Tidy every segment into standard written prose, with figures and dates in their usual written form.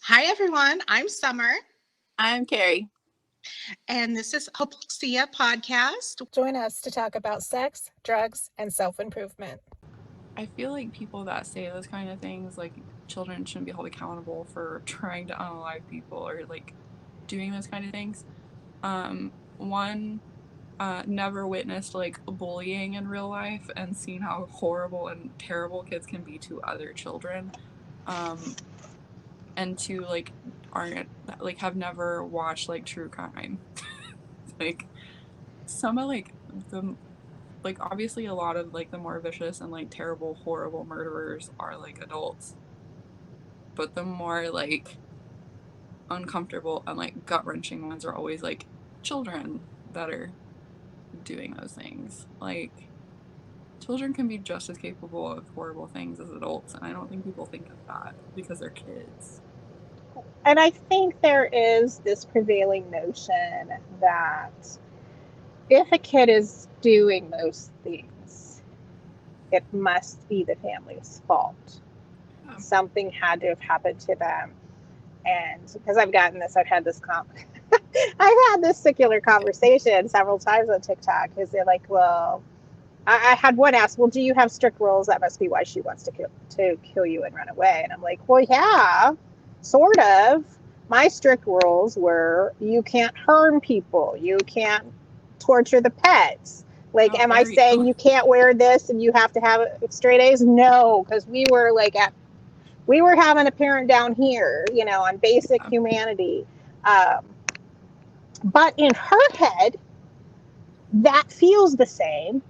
Hi, everyone. I'm Summer, I'm Carrie. and this is Hopelexia Podcast. Join us to talk about sex, drugs, and self-improvement. I feel like people that say those kind of things, like children shouldn't be held accountable for trying to unalive people or like doing those kind of things. One, never witnessed like bullying in real life and seen how horrible and terrible kids can be to other children. And two, like aren't like have never watched like true crime. Like some of like the like obviously a lot of like the more vicious and like terrible horrible murderers are like adults, but the more like uncomfortable and like gut-wrenching ones are always like children that are doing those things. Like children can be just as capable of horrible things as adults, and I don't think people think of that because they're kids. And I think there is this prevailing notion that if a kid is doing those things, it must be the family's fault. Yeah. Something had to have happened to them. And because I've had this I've had this circular conversation several times on TikTok because they're like, well, I had one ask, well, do you have strict rules? That must be why she wants to kill you and run away. And I'm like, well, yeah, sort of. My strict rules were you can't harm people, you can't torture the pets. Like, am I saying you can't wear this and you have to have straight A's? No, because we were having a parent down here, on basic humanity. But in her head, that feels the same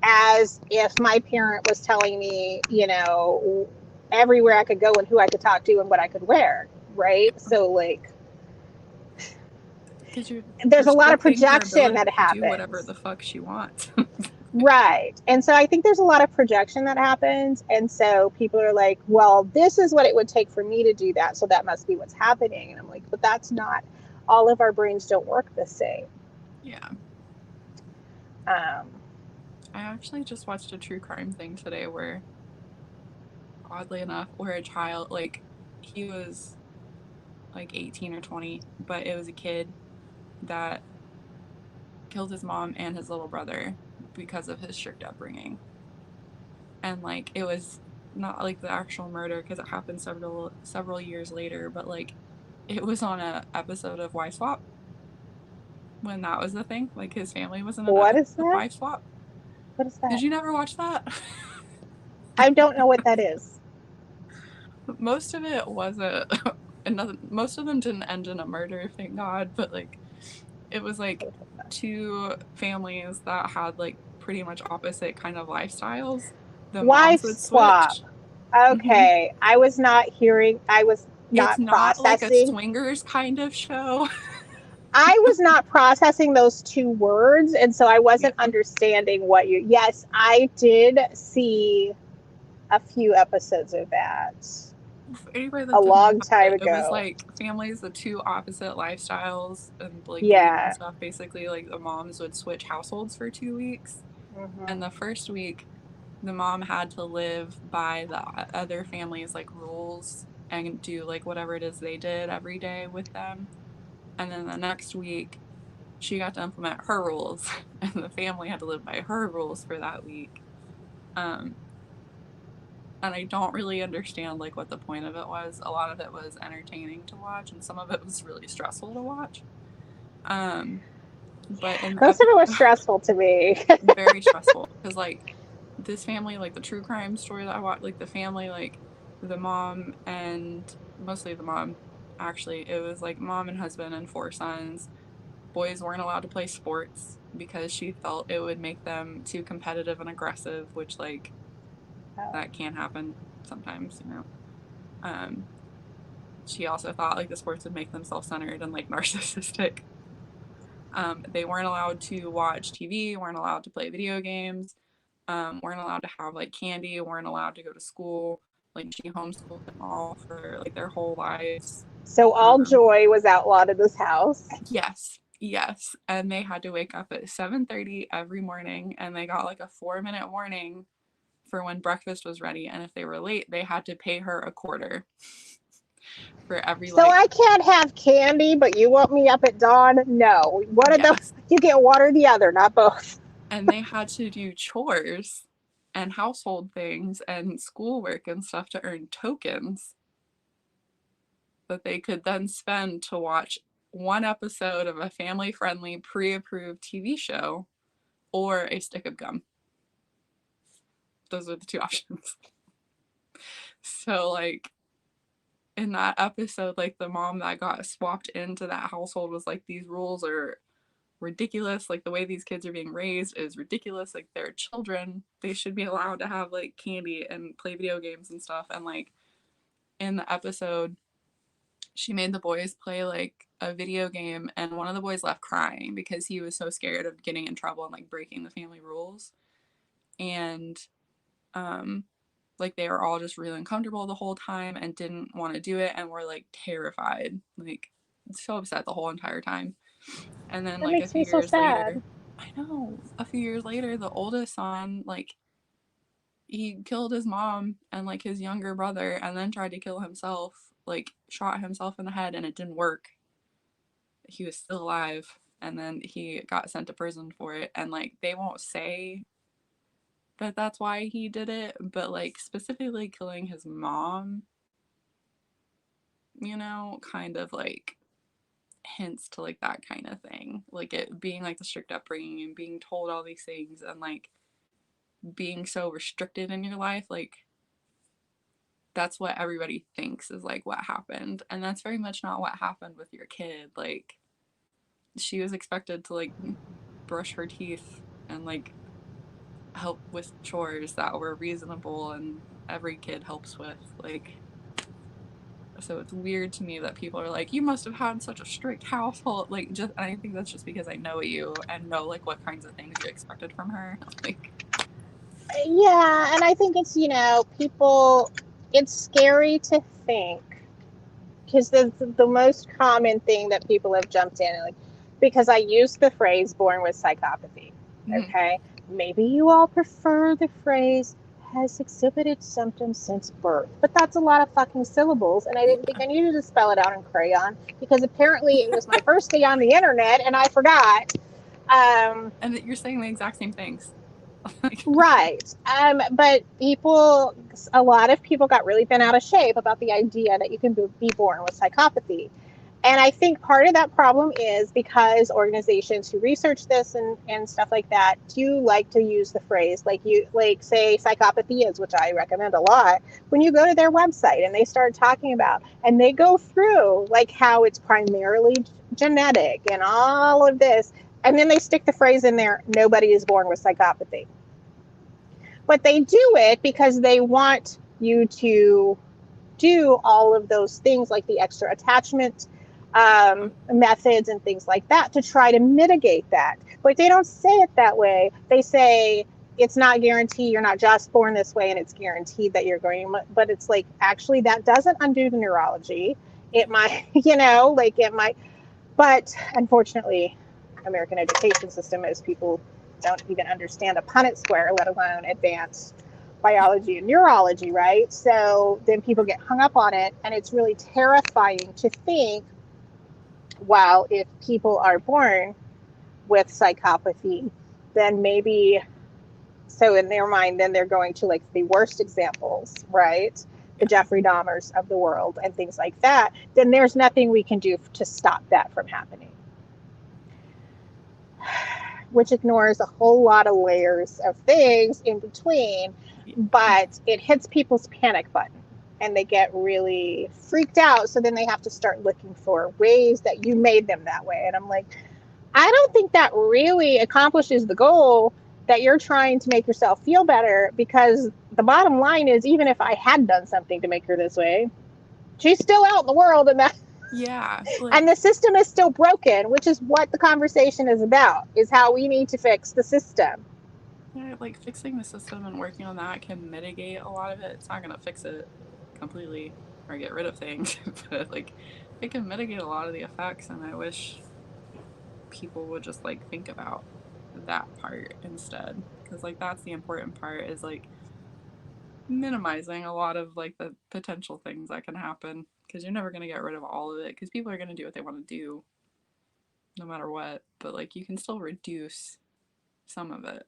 as if my parent was telling me, everywhere I could go and who I could talk to and what I could wear, right? So, like, there's a lot of projection that happens. Do whatever the fuck she wants. Right. And so I think there's a lot of projection that happens. And so people are like, well, this is what it would take for me to do that. So that must be what's happening. And I'm like, but that's not, all of our brains don't work the same. Yeah. I actually just watched a true crime thing today where, oddly enough, where a child, like, he was like 18 or 20, but it was a kid that killed his mom and his little brother because of his strict upbringing. And like it was not like the actual murder because it happened several years later, but like it was on a episode of Wife Swap when that was the thing. Like his family was in an episode of Wife Swap. What is that? Did you never watch that? I don't know what that is. Most of it wasn't. Most of them didn't end in a murder, thank God. But like, it was like two families that had like pretty much opposite kind of lifestyles. The Wife moms would swap. switch. Okay, I was not hearing. I was not it's processing. Not like a swingers kind of show. I was not processing those two words, and so I wasn't understanding what you. Yes, I did see a few episodes of that. Anyway, a long time ago. It was like families with two opposite lifestyles and like and stuff. Basically, like the moms would switch households for 2 weeks, and the first week, the mom had to live by the other family's like rules and do like whatever it is they did every day with them, and then the next week, she got to implement her rules, and the family had to live by her rules for that week. And I don't really understand like what the point of it was. A lot of it was entertaining to watch, and some of it was really stressful to watch. But most of it was stressful to me. Very stressful because like this family, like the true crime story that I watched, like the family, like the mom and mostly the mom. Actually, it was like mom and husband and 4 sons. Boys weren't allowed to play sports because she felt it would make them too competitive and aggressive, which like that can happen sometimes, she also thought like the sports would make them self-centered and like narcissistic. They weren't allowed to watch TV, weren't allowed to play video games, weren't allowed to have like candy, weren't allowed to go to school. Like she homeschooled them all for like their whole lives. So all joy was outlawed in this house. Yes. And they had to wake up at 7:30 every morning, and they got like a 4-minute warning for when breakfast was ready, and if they were late, they had to pay her $0.25 for every So I can't have candy, but you want me up at dawn? No. One of yes. those, you get one or the other, not both. And they had to do chores and household things and schoolwork and stuff to earn tokens that they could then spend to watch one episode of a family-friendly, pre-approved TV show or a stick of gum. Those are the two options. So, like, in that episode, like, the mom that got swapped into that household was like, these rules are ridiculous. Like, the way these kids are being raised is ridiculous. Like, they're children. They should be allowed to have, like, candy and play video games and stuff. And, like, in the episode, she made the boys play, like, a video game, and one of the boys left crying because he was so scared of getting in trouble and, like, breaking the family rules. And, like, they were all just really uncomfortable the whole time and didn't want to do it and were, like, terrified, like, so upset the whole entire time. And then, That like, a makes few me so years later, sad. I know, a few years later, the oldest son, like, he killed his mom and, like, his younger brother, and then tried to kill himself, like, shot himself in the head, and it didn't work. He was still alive, and then he got sent to prison for it. And, like, they won't say that that's why he did it, but, like, specifically killing his mom, you know, kind of, like, hints to, like, that kind of thing. Like, it being, like, the strict upbringing and being told all these things and, like, being so restricted in your life, like, that's what everybody thinks is, like, what happened. And that's very much not what happened with your kid. Like, she was expected to, like, brush her teeth and, like, help with chores that were reasonable and every kid helps with. Like, so it's weird to me that people are like, you must have had such a strict household. Like, just, and I think that's just because I know you and know, like, what kinds of things you expected from her. Like, Yeah, and I think it's, people, it's scary to think, because the most common thing that people have jumped in, like, because I use the phrase born with psychopathy, okay? Maybe you all prefer the phrase has exhibited symptoms since birth, but that's a lot of fucking syllables, and I didn't think I needed to spell it out in crayon, because apparently it was my first day on the internet, and I forgot. and you're saying the exact same things. Right. But a lot of people got really bent out of shape about the idea that you can be born with psychopathy. And I think part of that problem is because organizations who research this and stuff like that do like to use the phrase, like say psychopathy is, which I recommend a lot, when you go to their website and they start talking about, and they go through like how it's primarily genetic and all of this, and then they stick the phrase in there, nobody is born with psychopathy. But they do it because they want you to do all of those things, like the extra attachment methods and things like that, to try to mitigate that. But they don't say it that way. They say it's not guaranteed, you're not just born this way, and it's guaranteed that you're going, but it's like, actually, that doesn't undo the neurology. It might, it might, but unfortunately, American education system is people don't even understand a Punnett square, let alone advanced biology and neurology, right? So then people get hung up on it, and it's really terrifying to think, wow, if people are born with psychopathy, then maybe, so in their mind, then they're going to like the worst examples, right? The Jeffrey Dahmers of the world and things like that, then there's nothing we can do to stop that from happening. Which ignores a whole lot of layers of things in between, but it hits people's panic button and they get really freaked out. So then they have to start looking for ways that you made them that way. And I'm like, I don't think that really accomplishes the goal that you're trying to make yourself feel better, because the bottom line is, even if I had done something to make her this way, she's still out in the world, and that, yeah, like, and the system is still broken, which is what the conversation is about, is how we need to fix the system. yeah, like, fixing the system and working on that can mitigate a lot of it. It's not going to fix it completely or get rid of things, but, like, it can mitigate a lot of the effects, and I wish people would just, like, think about that part instead, because, like, that's the important part, is, like, minimizing a lot of, like, the potential things that can happen because you're never going to get rid of all of it, because people are going to do what they want to do no matter what, but like you can still reduce some of it.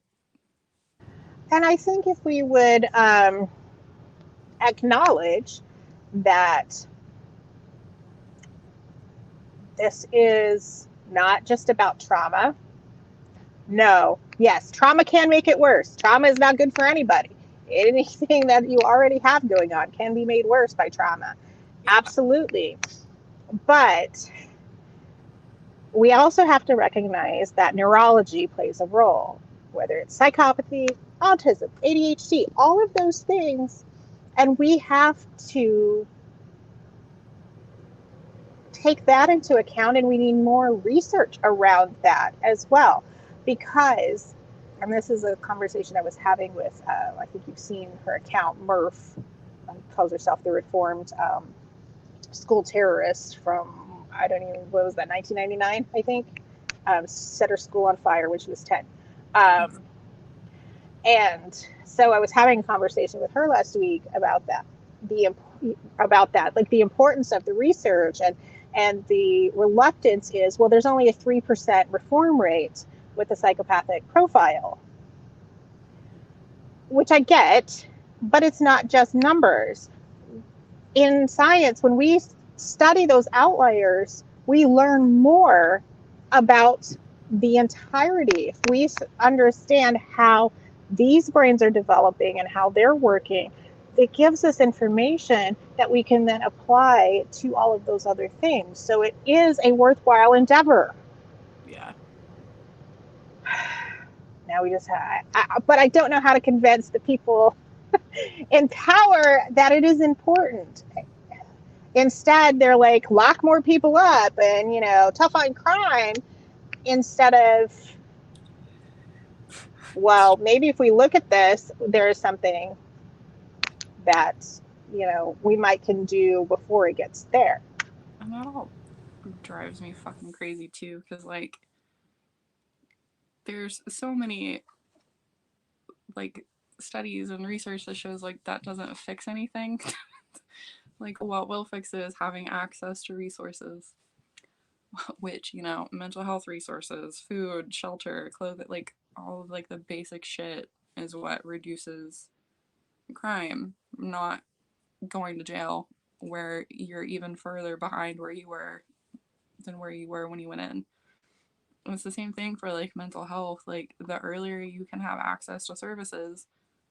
And I think if we would acknowledge that this is not just about trauma. No, yes, trauma can make it worse. Trauma is not good for anybody. Anything that you already have going on can be made worse by trauma. Yeah. Absolutely. But we also have to recognize that neurology plays a role, whether it's psychopathy, autism, ADHD, all of those things. And we have to take that into account, and we need more research around that as well. Because, and this is a conversation I was having with, I think you've seen her account, Murph, calls herself the reformed school terrorist from, I don't even, what was that, 1999, I think? Set her school on fire when she was 10. And so I was having a conversation with her last week about that, like the importance of the research, and the reluctance is, well, there's only a 3% reform rate with a psychopathic profile, which I get, but it's not just numbers. In science, when we study those outliers, we learn more about the entirety. If we understand how these brains are developing and how they're working, it gives us information that we can then apply to all of those other things. So it is a worthwhile endeavor. Yeah. Now we just but I don't know how to convince the people in power that it is important. Instead, they're like, lock more people up and, tough on crime, instead of, well, maybe if we look at this, there is something that, we might can do before it gets there. And that all drives me fucking crazy too, because like there's so many like studies and research that shows like that doesn't fix anything. Like what will fix it is having access to resources, which, mental health resources, food, shelter, clothing, like all of like the basic shit is what reduces crime, not going to jail where you're even further behind where you were than where you were when you went in. It's the same thing for like mental health. Like the earlier you can have access to services,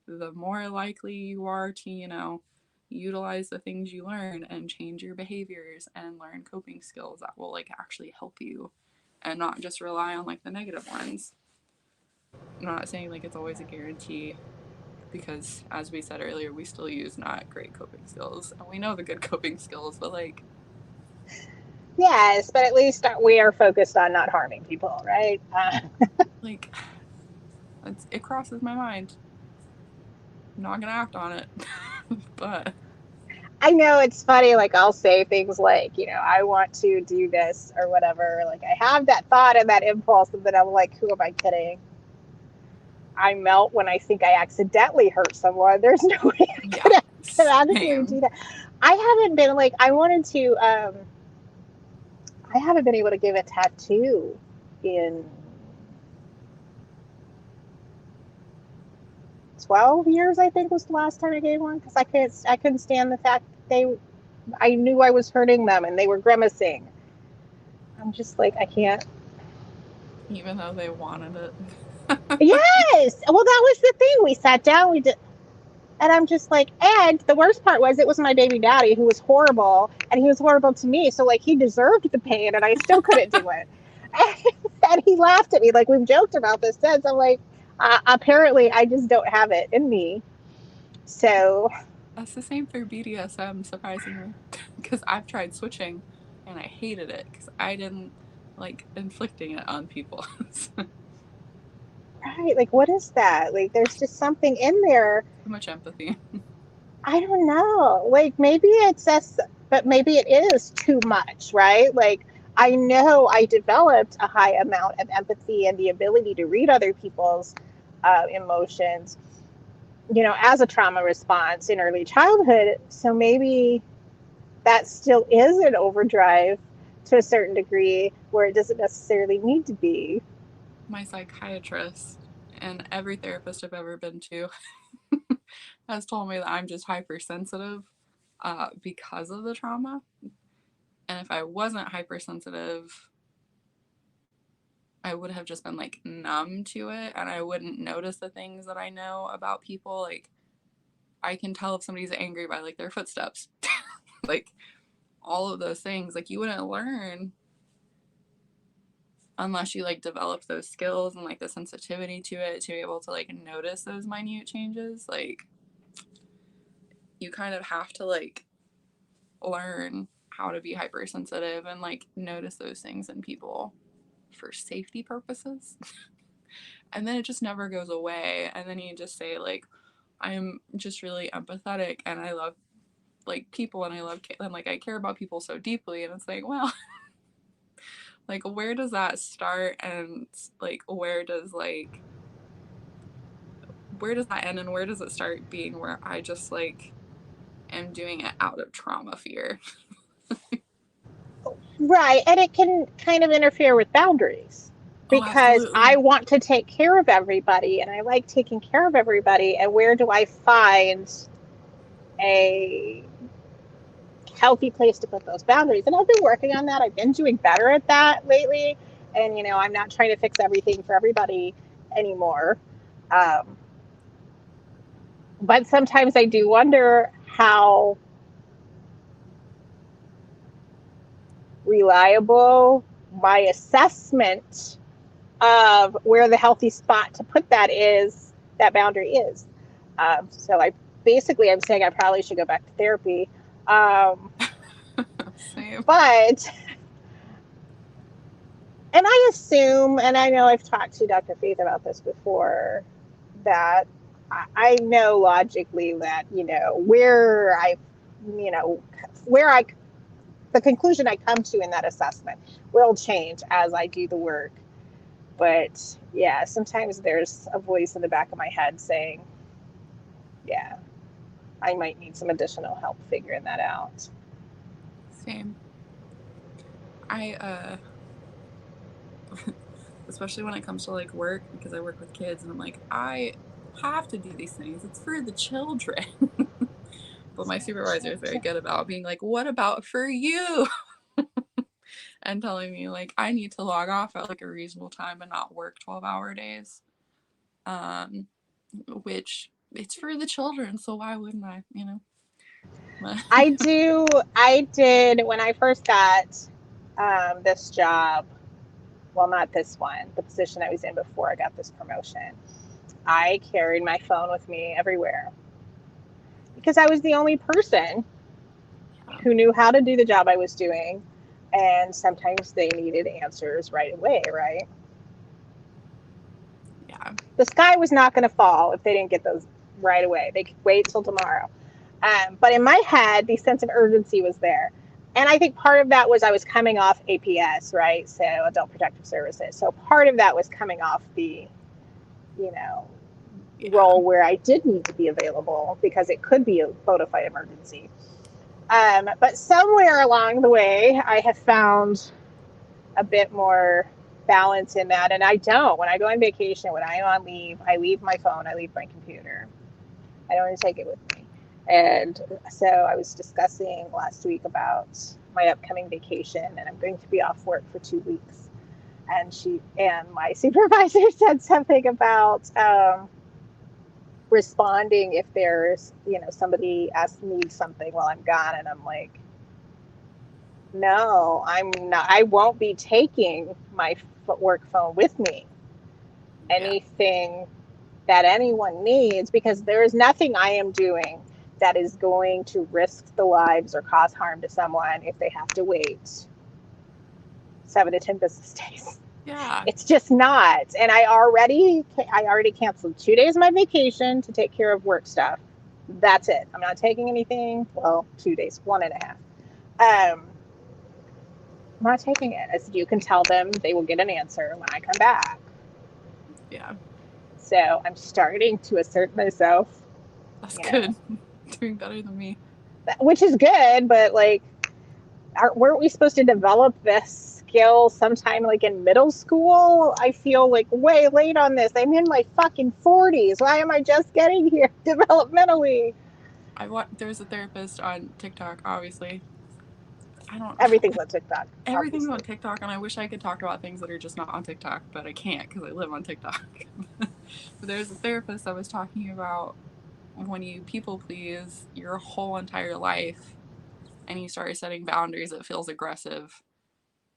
the more likely you are to, utilize the things you learn and change your behaviors and learn coping skills that will like actually help you and not just rely on like the negative ones. I'm not saying like it's always a guarantee, because as we said earlier, we still use not great coping skills and we know the good coping skills, but like, yes, but at least we are focused on not harming people, right? like it crosses my mind. I'm not gonna act on it. But I know it's funny, like I'll say things like, I want to do this or whatever. Like I have that thought and that impulse, and then I'm like, who am I kidding? I melt when I think I accidentally hurt someone. There's no way I could actually do that. I haven't been like, I haven't been able to give a tattoo in 12 years, I think was the last time I gave one, because I couldn't stand the fact that I knew I was hurting them and they were grimacing. I'm just like, I can't. Even though they wanted it. Yes. Well, that was the thing. We sat down, we did, and I'm just like, and the worst part was it was my baby daddy who was horrible, and he was horrible to me. So like he deserved the pain, and I still couldn't do it. And he laughed at me. Like we've joked about this since. I'm like, apparently I just don't have it in me. So that's the same for BDSM, surprisingly, because I've tried switching and I hated it because I didn't like inflicting it on people. right, like what is that? Like there's just something in there. Too much empathy. I don't know. Like maybe it's just, but maybe it is too much, right? Like I know I developed a high amount of empathy and the ability to read other people's emotions, as a trauma response in early childhood. So maybe that still is an overdrive to a certain degree where it doesn't necessarily need to be. My psychiatrist and every therapist I've ever been to has told me that I'm just hypersensitive because of the trauma. And if I wasn't hypersensitive, I would have just been like numb to it, and I wouldn't notice the things that I know about people. Like, I can tell if somebody's angry by like their footsteps. Like, all of those things, like, you wouldn't learn unless you like develop those skills and like the sensitivity to it to be able to like notice those minute changes. Like, you kind of have to like learn how to be hypersensitive and like notice those things in people for safety purposes. And then it just never goes away, and then you just say like, I'm just really empathetic and I love like people, and I love and like I care about people so deeply. And it's like, well, like, where does that start, and like where does that end, and where does it start being where I just like am doing it out of trauma fear? Right, and it can kind of interfere with boundaries because absolutely. I want to take care of everybody and I like taking care of everybody, and where do I find a healthy place to put those boundaries? And I've been working on that. I've been doing better at that lately, and I'm not trying to fix everything for everybody anymore, but sometimes I do wonder how reliable my assessment of where the healthy spot to put that boundary is. So I'm saying I probably should go back to therapy. Same. But, and I assume, and I know I've talked to Dr. Faith about this before, that I know logically that, the conclusion I come to in that assessment will change as I do the work. But yeah, sometimes there's a voice in the back of my head saying, yeah, I might need some additional help figuring that out. Same. I especially when it comes to like work, because I work with kids and I'm like, I have to do these things. It's for the children. But my supervisor is very good about being like, what about for you? And telling me like I need to log off at like a reasonable time and not work 12-hour days. Which it's for the children, so why wouldn't I, I did when I first got this job. Well, not this one, the position I was in before I got this promotion. I carried my phone with me everywhere because I was the only person who knew how to do the job I was doing. And sometimes they needed answers right away, right? Yeah. The sky was not going to fall if they didn't get those right away. They could wait till tomorrow. But in my head, the sense of urgency was there. And I think part of that was I was coming off APS, right? So Adult Protective Services. So part of that was coming off the, role where I did need to be available because it could be a bona fide emergency. But somewhere along the way, I have found a bit more balance in that. And I don't. When I go on vacation, when I'm on leave, I leave my phone, I leave my computer. I don't even take it with me. And so I was discussing last week about my upcoming vacation, and I'm going to be off work for 2 weeks. And my supervisor said something about responding if there's, somebody asks me something while I'm gone, and I'm like, no, I'm not. I won't be taking my work phone with me. Anything that anyone needs, because there is nothing I am doing that is going to risk the lives or cause harm to someone if they have to wait 7 to 10 business days. Yeah. It's just not. And I already canceled 2 days of my vacation to take care of work stuff. That's it. I'm not taking anything. Well, 2 days, 1.5. I'm not taking it. As you can tell them, they will get an answer when I come back. Yeah. So I'm starting to assert myself. That's good. Doing better than me. Which is good, but like, weren't we supposed to develop this skill sometime like in middle school? I feel like way late on this. I'm in my fucking 40s. Why am I just getting here developmentally? There's a therapist on TikTok, obviously. Everything's on TikTok. Everything's obviously. on TikTok, and I wish I could talk about things that are just not on TikTok, but I can't because I live on TikTok. But there's a therapist that was talking about when you people please your whole entire life and you start setting boundaries, it feels aggressive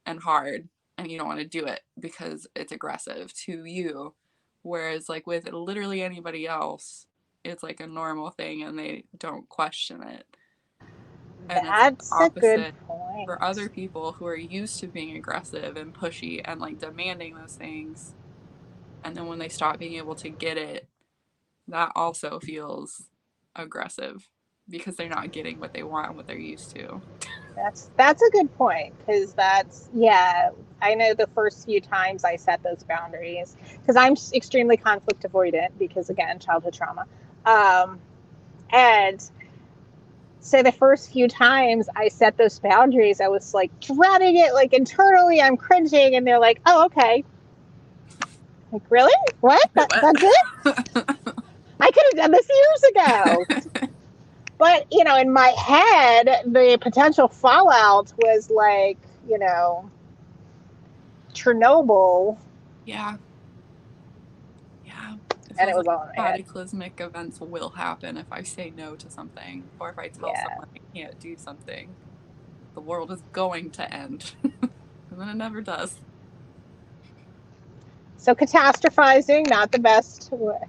and hard, and you don't want to do it because it's aggressive to you. Whereas, like, with literally anybody else, it's like a normal thing and they don't question it. And That's it's a good opposite point. for other people who are used to being aggressive and pushy and like demanding those things. And then when they stop being able to get it, that also feels aggressive because they're not getting what they want and what they're used to. That's a good point, because I know the first few times I set those boundaries, because I'm extremely conflict avoidant because, again, childhood trauma, and so the first few times I set those boundaries, I was like dreading it, like internally I'm cringing, and they're like, oh, okay. Like, really? What? That's it? I could have done this years ago. But, in my head, the potential fallout was like, Chernobyl. Yeah. Yeah. And it was all in my head. Cataclysmic events will happen if I say no to something, or if I tell someone I can't do something. The world is going to end. And then it never does. So catastrophizing, not the best way.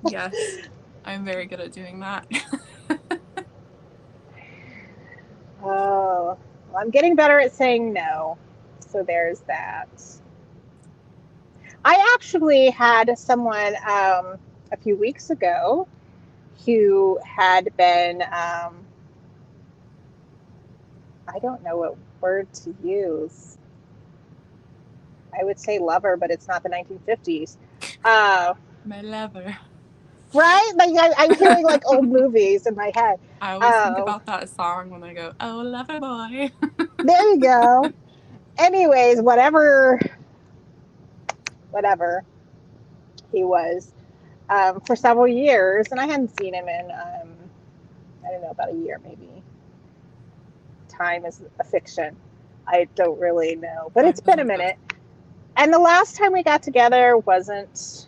Yes. I'm very good at doing that. Oh, well, I'm getting better at saying no. So there's that. I actually had someone a few weeks ago who had been, I don't know what word to use. I would say lover, but it's not the 1950s. My lover. Right? Like I'm hearing like old movies in my head. I always think about that song when I go, oh, lover boy. There you go. Anyways, whatever he was, for several years, and I hadn't seen him in, I don't know, about a year maybe. Time is a fiction. I don't really know, but it's been a minute. And the last time we got together wasn't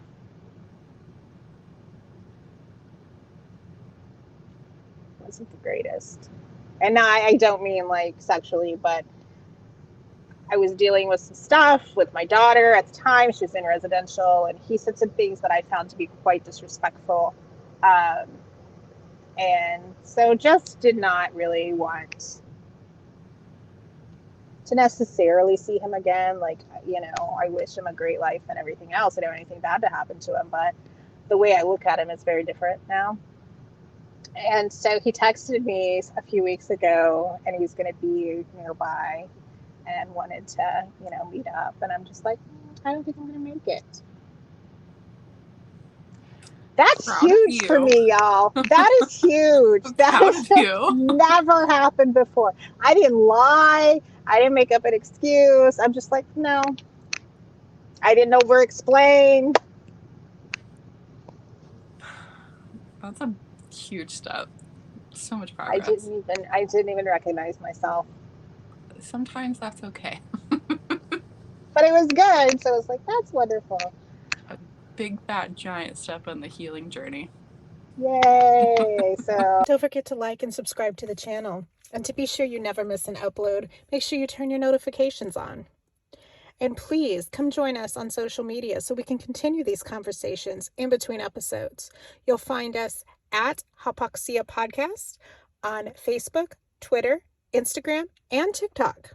the greatest. And now I don't mean like sexually, but I was dealing with some stuff with my daughter at the time. She was in residential, and he said some things that I found to be quite disrespectful. And so just did not really want to necessarily see him again. Like, I wish him a great life and everything else. I don't want anything bad to happen to him, but the way I look at him is very different now. And so he texted me a few weeks ago, and he's going to be nearby and wanted to, meet up. And I'm just like, I don't think I'm going to make it. That's huge for me, y'all. That is huge. That has never happened before. I didn't lie. I didn't make up an excuse. I'm just like, no. I didn't over-explain. That's a huge step. So much progress. I didn't even recognize myself. Sometimes that's okay. But it was good, so I was like, that's wonderful. A big, fat, giant step in the healing journey. Yay! So don't forget to like and subscribe to the channel. And to be sure you never miss an upload, make sure you turn your notifications on. And please come join us on social media so we can continue these conversations in between episodes. You'll find us at Hypoxia Podcast on Facebook, Twitter, Instagram, and TikTok.